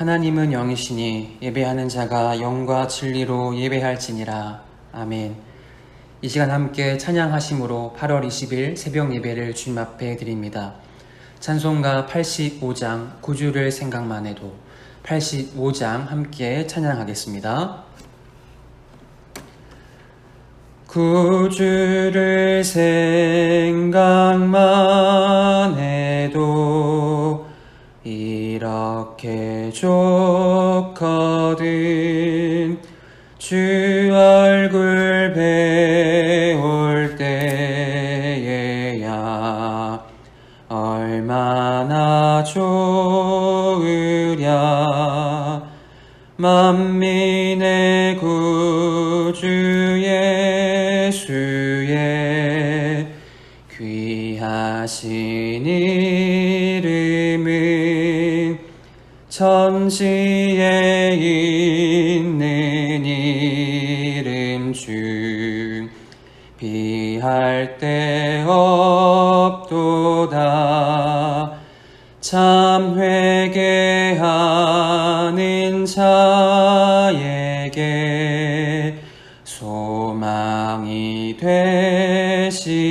하나님은 영이시니 예배하는 자가 영과 진리로 예배할지니라. 아멘. 이 시간 함께 찬양하심으로 8월 20일 새벽 예배를 주님 앞에 드립니다. 찬송가 85장 구주를 생각만 해도 85장 함께 찬양하겠습니다. 구주를 생각만 해도 이렇게 좋거든. 주 얼굴 배울 때에야 얼마나 좋으랴. 만민의 구주 예수의 귀하신 이름은 천지에 있는 이름 중 비할 데 없도다. 참 회개하는 자에게 소망이 되시고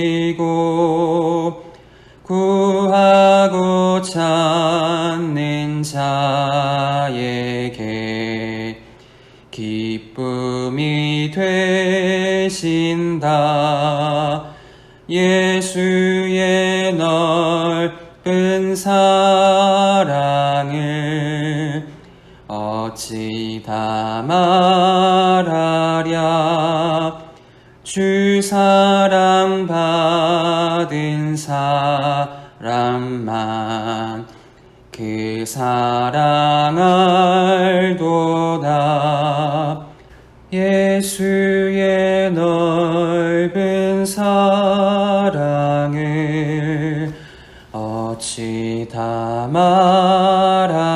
구하고 찾는 자에게 기쁨이 되신다. 예수의 넓은 사랑을 어찌 다 말하랴. 주 사랑 받은 사람만 그 사랑 알도다. 예수의 넓은 사랑을 어찌 다 말하랴.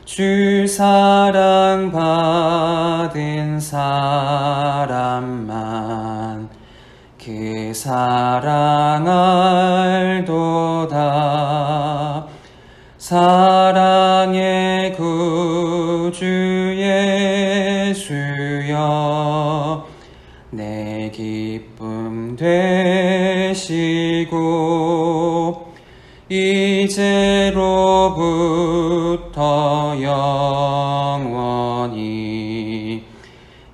주 사랑 받은 사람만 그 사랑 알도다. 사랑의 구주 예수여 내 기쁨 되시고 이제로부터 영원히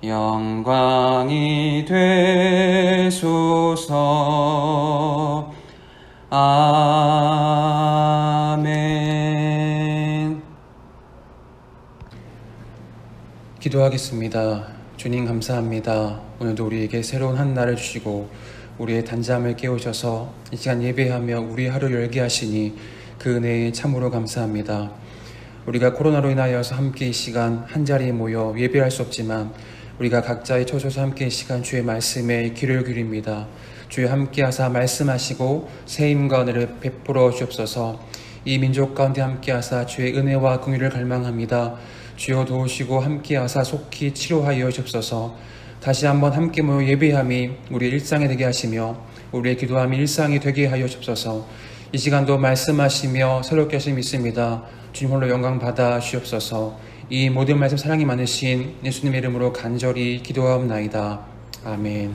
영광이 되소서. 아멘. 기도하겠습니다. 주님 감사합니다. 오늘도 우리에게 새로운 한 날을 주시고 우리의 단잠을 깨우셔서 이 시간 예배하며 우리 하루를 열게 하시니 그 은혜에 참으로 감사합니다. 우리가 코로나로 인하여서 함께 이 시간 한자리에 모여 예배할 수 없지만 우리가 각자의 처소에서 함께 이 시간 주의 말씀에 귀를 기울입니다. 주여 함께하사 말씀하시고 세임과 은혜를 베풀어 주옵소서. 이 민족 가운데 함께하사 주의 은혜와 긍휼을 갈망합니다. 주여 도우시고 함께하사 속히 치료하여 주옵소서. 다시 한번 함께 모여 예배함이 우리의 일상이 되게 하시며 우리의 기도함이 일상이 되게 하여 주옵소서. 이 시간도 말씀하시며 새롭게 하심 믿습니다. 주님 홀로 영광 받아 주옵소서. 이 모든 말씀 사랑이 많으신 예수님의 이름으로 간절히 기도하옵나이다. 아멘.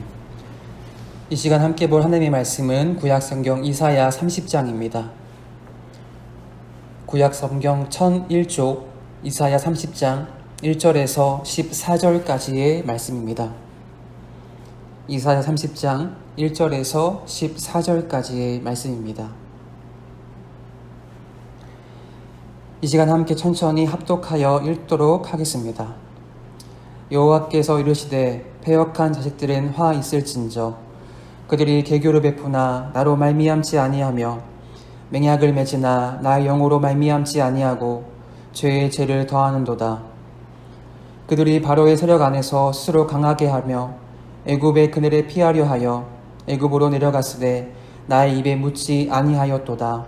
이 시간 함께 볼 하나님의 말씀은 구약성경 이사야 30장입니다. 구약성경 1001쪽 이사야 30장 1절에서 14절까지의 말씀입니다. 이사야 30장 1절에서 14절까지의 말씀입니다. 이 시간 함께 천천히 합독하여 읽도록 하겠습니다. 여호와께서 이르시되 패역한 자식들은 화 있을진저 그들이 개교를 베푸나 나로 말미암지 아니하며 맹약을 맺으나 나의 영으로 말미암지 아니하고 죄의 죄를 더하는도다. 그들이 바로의 세력 안에서 스스로 강하게 하며 애굽의 그늘에 피하려 하여 애굽으로 내려갔으되 나의 입에 묻지 아니하였도다.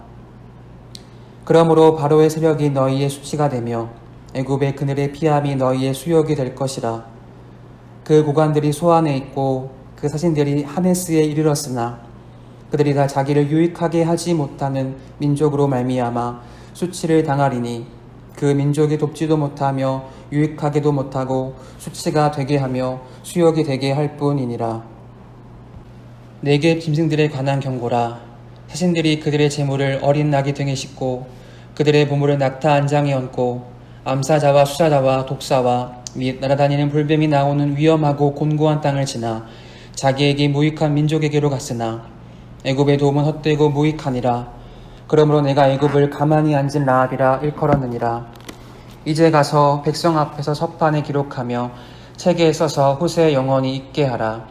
그러므로 바로의 세력이 너희의 수치가 되며 애굽의 그늘의 피함이 너희의 수욕이 될 것이라. 그 고관들이 소안에 있고 그 사신들이 하네스에 이르렀으나 그들이 다 자기를 유익하게 하지 못하는 민족으로 말미암아 수치를 당하리니 그 민족이 돕지도 못하며 유익하게도 못하고 수치가 되게 하며 수욕이 되게 할 뿐이니라. 내게 짐승들에 관한 경고라. 사신들이 그들의 재물을 어린 나귀 등에 싣고 그들의 보물을 낙타 안장에 얹고 암사자와 수사자와 독사와 및 날아다니는 불뱀이 나오는 위험하고 곤고한 땅을 지나 자기에게 무익한 민족에게로 갔으나 애굽의 도움은 헛되고 무익하니라. 그러므로 내가 애굽을 가만히 앉은 라합이라 일컬었느니라. 이제 가서 백성 앞에서 서판에 기록하며 책에 써서 후세에 영원히 있게 하라.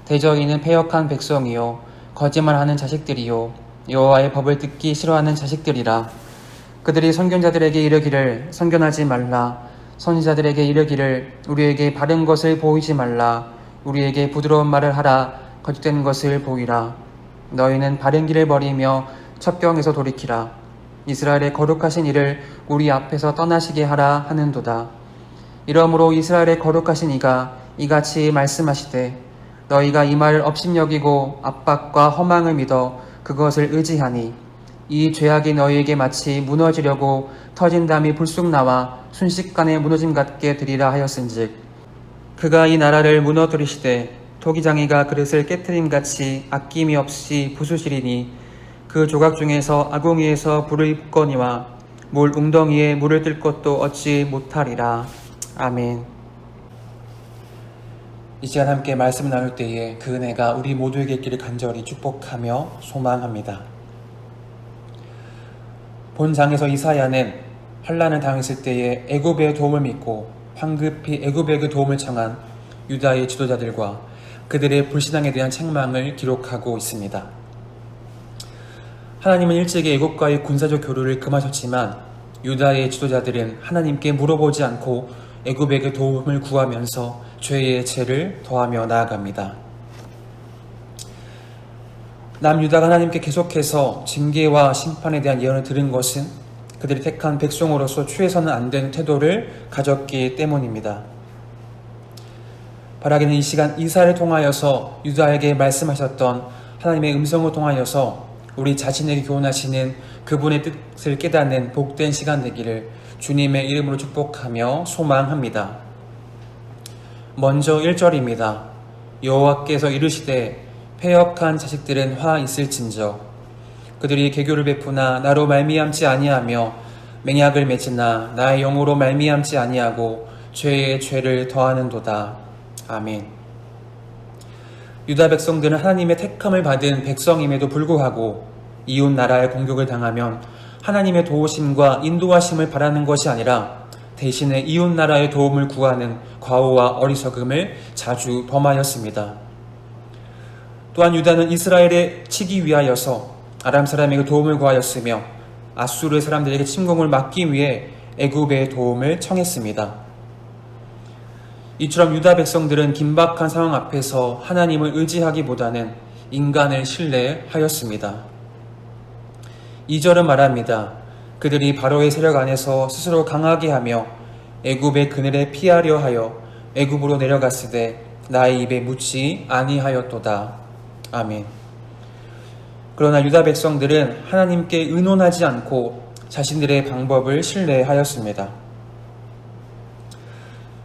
대저희는 패역한 백성이요 거짓말하는 자식들이요 여호와의 법을 듣기 싫어하는 자식들이라. 그들이 선견자들에게 이르기를 선견하지 말라. 선지자들에게 이르기를 우리에게 바른 것을 보이지 말라. 우리에게 부드러운 말을 하라. 거짓된 것을 보이라. 너희는 바른 길을 버리며 첩경에서 돌이키라. 이스라엘의 거룩하신 이를 우리 앞에서 떠나시게 하라 하는도다. 이러므로 이스라엘의 거룩하신 이가 이같이 말씀하시되 너희가 이 말을 업신여기고 압박과 허망을 믿어 그것을 의지하니 이 죄악이 너희에게 마치 무너지려고 터진 담이 불쑥 나와 순식간에 무너짐 같게 되리라 하였은즉 그가 이 나라를 무너뜨리시되 토기장이가 그릇을 깨트림같이 아낌이 없이 부수시리니 그 조각 중에서 아궁이에서 불을 붓거니와 물 웅덩이에 물을 뜰 것도 얻지 못하리라. 아멘. 이 시간 함께 말씀 나눌 때에 그 은혜가 우리 모두에게 있기를 간절히 축복하며 소망합니다. 본장에서 이사야는 환난을 당했을 때에 애굽의 도움을 믿고 황급히 애굽에게 도움을 청한 유다의 지도자들과 그들의 불신앙에 대한 책망을 기록하고 있습니다. 하나님은 일찍이 애굽과의 군사적 교류를 금하셨지만 유다의 지도자들은 하나님께 물어보지 않고 애굽에게 도움을 구하면서 죄의 죄를 더하며 나아갑니다. 남유다가 하나님께 계속해서 징계와 심판에 대한 예언을 들은 것은 그들이 택한 백성으로서 취해서는 안 되는 태도를 가졌기 때문입니다. 바라기는 이 시간 이사를 통하여서 유다에게 말씀하셨던 하나님의 음성을 통하여서 우리 자신에게 교훈하시는 그분의 뜻을 깨닫는 복된 시간 되기를 주님의 이름으로 축복하며 소망합니다. 먼저 1절입니다. 여호와께서 이르시되 패역한 자식들은 화 있을진저 그들이 계교를 베푸나 나로 말미암지 아니하며 맹약을 맺으나 나의 영으로 말미암지 아니하고 죄의 죄를 더하는도다. 아멘. 유다 백성들은 하나님의 택함을 받은 백성임에도 불구하고 이웃 나라의 공격을 당하면 하나님의 도우심과 인도하심을 바라는 것이 아니라 대신에 이웃 나라의 도움을 구하는 과오와 어리석음을 자주 범하였습니다. 또한 유다는 이스라엘에 치기 위하여서 아람 사람에게 도움을 구하였으며 아수르 사람들에게 침공을 막기 위해 애굽의 도움을 청했습니다. 이처럼 유다 백성들은 긴박한 상황 앞에서 하나님을 의지하기보다는 인간을 신뢰하였습니다. 2절은 말합니다. 그들이 바로의 세력 안에서 스스로 강하게 하며 애굽의 그늘에 피하려 하여 애굽으로 내려갔으되 나의 입에 묻지 아니하였도다. 아멘. 그러나 유다 백성들은 하나님께 의논하지 않고 자신들의 방법을 신뢰하였습니다.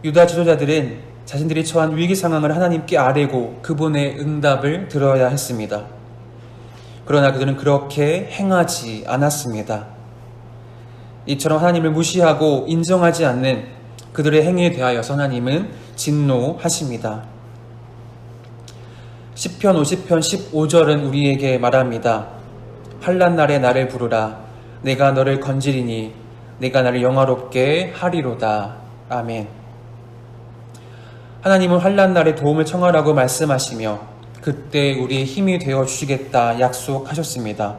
유다 지도자들은 자신들이 처한 위기 상황을 하나님께 아뢰고 그분의 응답을 들어야 했습니다. 그러나 그들은 그렇게 행하지 않았습니다. 이처럼 하나님을 무시하고 인정하지 않는 그들의 행위에 대하여서 하나님은 진노하십니다. 시편 50편 15절은 우리에게 말합니다. 환난 날에 나를 부르라. 내가 너를 건지리니 내가 나를 영화롭게 하리로다. 아멘. 하나님은 환난 날에 도움을 청하라고 말씀하시며 그때 우리의 힘이 되어 주시겠다 약속하셨습니다.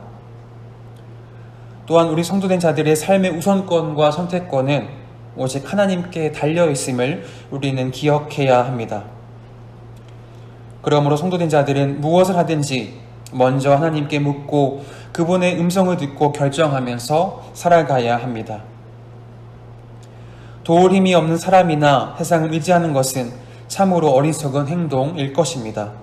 또한 우리 성도된 자들의 삶의 우선권과 선택권은 오직 하나님께 달려있음을 우리는 기억해야 합니다. 그러므로 성도된 자들은 무엇을 하든지 먼저 하나님께 묻고 그분의 음성을 듣고 결정하면서 살아가야 합니다. 도울 힘이 없는 사람이나 세상을 의지하는 것은 참으로 어리석은 행동일 것입니다.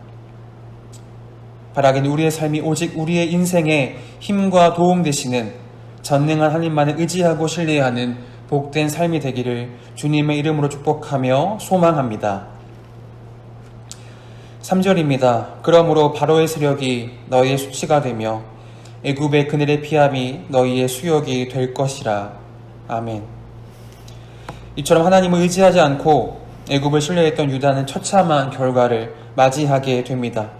바라기는 우리의 삶이 오직 우리의 인생에 힘과 도움 되시는 전능한 하나님만을 의지하고 신뢰하는 복된 삶이 되기를 주님의 이름으로 축복하며 소망합니다. 3절입니다. 그러므로 바로의 세력이 너희의 수치가 되며 애굽의 그늘의 피함이 너희의 수욕이 될 것이라. 아멘. 이처럼 하나님을 의지하지 않고 애굽을 신뢰했던 유다는 처참한 결과를 맞이하게 됩니다.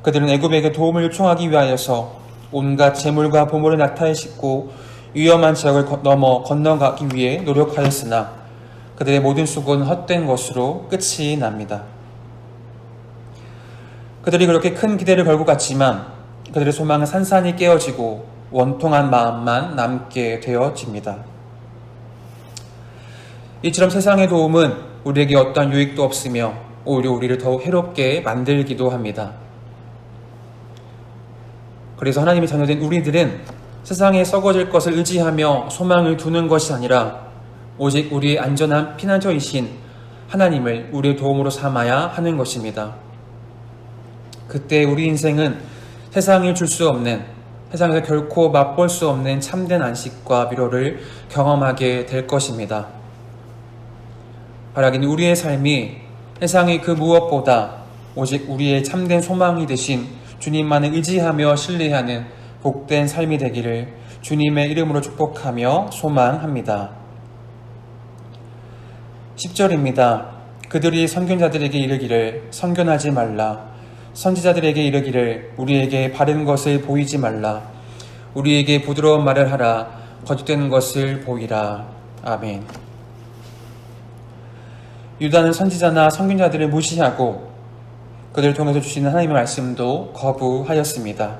그들은 애굽에게 도움을 요청하기 위하여서 온갖 재물과 보물을 낙타에 싣고 위험한 지역을 넘어 건너가기 위해 노력하였으나 그들의 모든 수고는 헛된 것으로 끝이 납니다. 그들이 그렇게 큰 기대를 걸고 갔지만 그들의 소망은 산산이 깨어지고 원통한 마음만 남게 되어집니다. 이처럼 세상의 도움은 우리에게 어떠한 유익도 없으며 오히려 우리를 더욱 해롭게 만들기도 합니다. 그래서 하나님의 자녀된 우리들은 세상에 썩어질 것을 의지하며 소망을 두는 것이 아니라 오직 우리의 안전한 피난처이신 하나님을 우리의 도움으로 삼아야 하는 것입니다. 그때 우리 인생은 세상이 줄 수 없는, 세상에서 결코 맛볼 수 없는 참된 안식과 위로를 경험하게 될 것입니다. 바라기는 우리의 삶이 세상의 그 무엇보다 오직 우리의 참된 소망이 되신 주님만을 의지하며 신뢰하는 복된 삶이 되기를 주님의 이름으로 축복하며 소망합니다. 10절입니다. 그들이 선견자들에게 이르기를 선견하지 말라. 선지자들에게 이르기를 우리에게 바른 것을 보이지 말라. 우리에게 부드러운 말을 하라. 거짓되는 것을 보이라. 아멘. 유다는 선지자나 선견자들을 무시하고 그들을 통해서 주시는 하나님의 말씀도 거부하였습니다.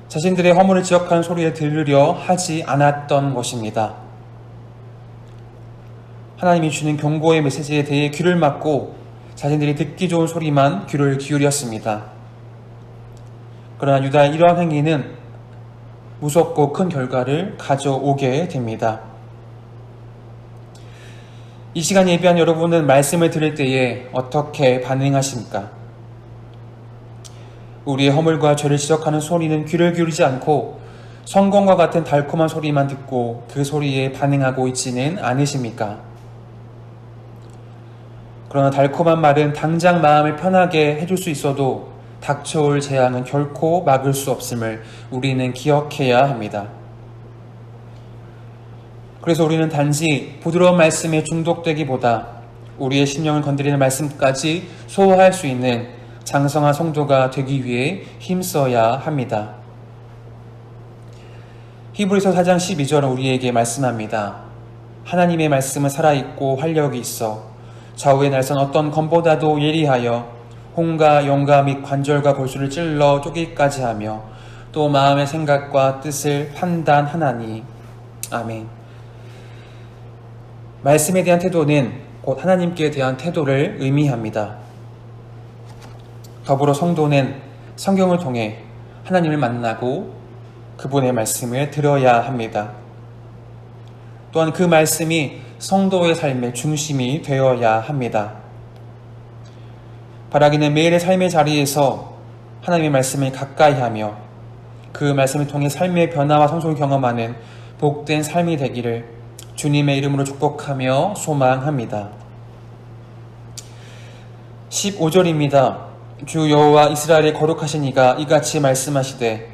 자신들의 허물을 지적하는 소리에 들으려 하지 않았던 것입니다. 하나님이 주는 경고의 메시지에 대해 귀를 막고 자신들이 듣기 좋은 소리만 귀를 기울였습니다. 그러나 유다의 이러한 행위는 무섭고 큰 결과를 가져오게 됩니다. 이 시간 예배한 여러분은 말씀을 들을 때에 어떻게 반응하십니까? 우리의 허물과 죄를 지적하는 소리는 귀를 기울이지 않고 성공과 같은 달콤한 소리만 듣고 그 소리에 반응하고 있지는 않으십니까? 그러나 달콤한 말은 당장 마음을 편하게 해줄 수 있어도 닥쳐올 재앙은 결코 막을 수 없음을 우리는 기억해야 합니다. 그래서 우리는 단지 부드러운 말씀에 중독되기보다 우리의 심령을 건드리는 말씀까지 소화할 수 있는 장성한 성도가 되기 위해 힘써야 합니다. 히브리서 4장 12절은 우리에게 말씀합니다. 하나님의 말씀은 살아있고 활력이 있어 좌우의 날선 어떤 검보다도 예리하여 홍과 영과 및 관절과 골수를 찔러 쪼개기까지 하며 또 마음의 생각과 뜻을 판단하나니. 아멘. 말씀에 대한 태도는 곧 하나님께 대한 태도를 의미합니다. 더불어 성도는 성경을 통해 하나님을 만나고 그분의 말씀을 들어야 합니다. 또한 그 말씀이 성도의 삶의 중심이 되어야 합니다. 바라기는 매일의 삶의 자리에서 하나님의 말씀을 가까이 하며 그 말씀을 통해 삶의 변화와 성숙을 경험하는 복된 삶이 되기를 주님의 이름으로 축복하며 소망합니다. 15절입니다. 주 여호와 이스라엘의 거룩하신 이가 이같이 말씀하시되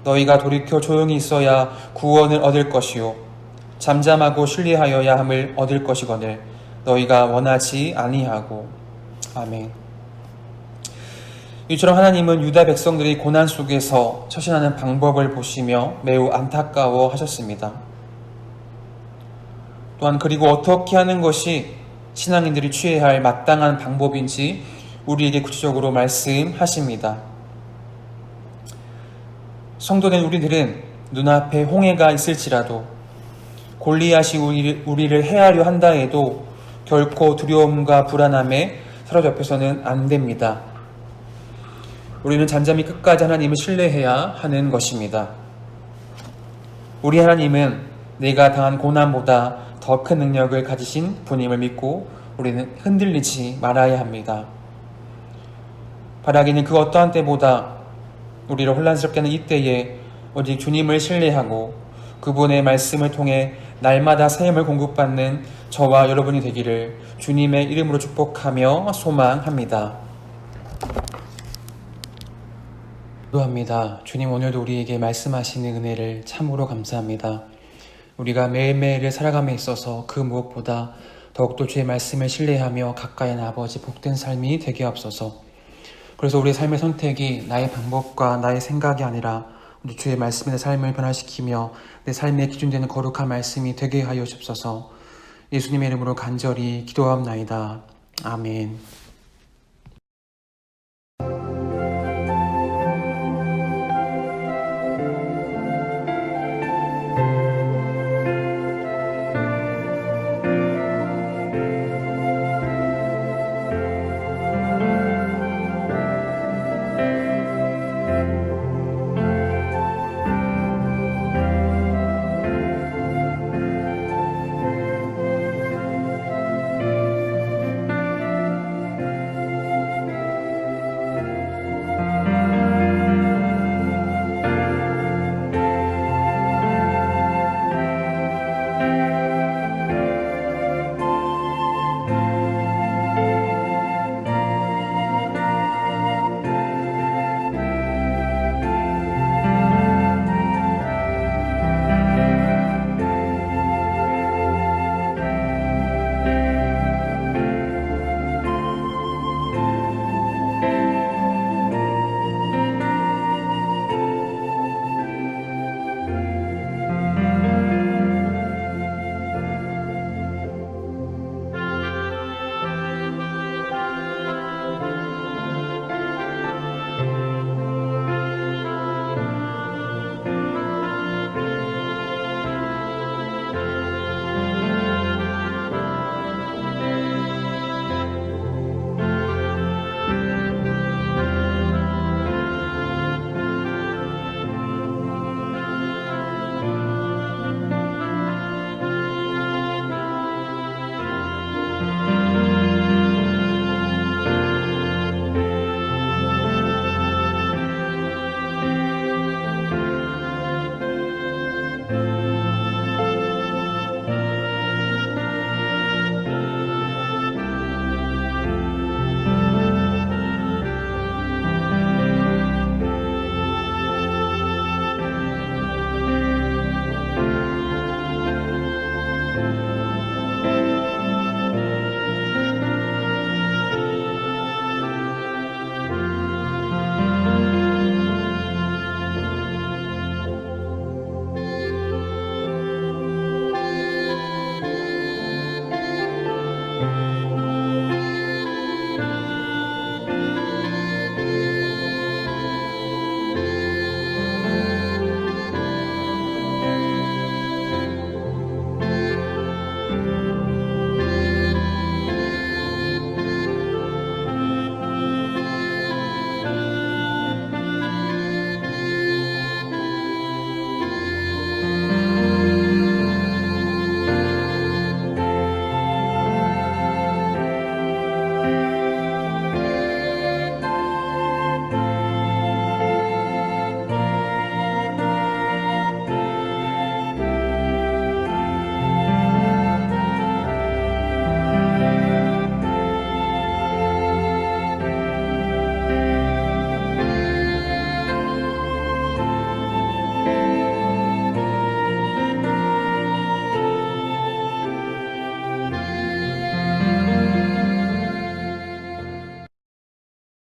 너희가 돌이켜 조용히 있어야 구원을 얻을 것이요 잠잠하고 신뢰하여야 함을 얻을 것이거늘 너희가 원하지 아니하고. 아멘. 이처럼 하나님은 유다 백성들이 고난 속에서 처신하는 방법을 보시며 매우 안타까워 하셨습니다. 또한 그리고 어떻게 하는 것이 신앙인들이 취해야 할 마땅한 방법인지 우리에게 구체적으로 말씀하십니다. 성도된 우리들은 눈앞에 홍해가 있을지라도 골리앗이 우리를 해하려 한다 해도 결코 두려움과 불안함에 사로잡혀서는 안 됩니다. 우리는 잠잠히 끝까지 하나님을 신뢰해야 하는 것입니다. 우리 하나님은 내가 당한 고난보다 더 큰 능력을 가지신 분임을 믿고 우리는 흔들리지 말아야 합니다. 바라기는 그 어떠한 때보다 우리를 혼란스럽게 하는 이때에 오직 주님을 신뢰하고 그분의 말씀을 통해 날마다 새 힘을 공급받는 저와 여러분이 되기를 주님의 이름으로 축복하며 소망합니다. 기도합니다. 주님, 오늘도 우리에게 말씀하시는 은혜를 참으로 감사합니다. 우리가 매일매일을 살아감에 있어서 그 무엇보다 더욱더 주의 말씀을 신뢰하며 가까이 하는 아버지 복된 삶이 되게 하옵소서. 그래서 우리의 삶의 선택이 나의 방법과 나의 생각이 아니라 주의 말씀이 내 삶을 변화시키며 내 삶의 기준되는 거룩한 말씀이 되게 하여 주옵소서. 예수님의 이름으로 간절히 기도하옵나이다. 아멘.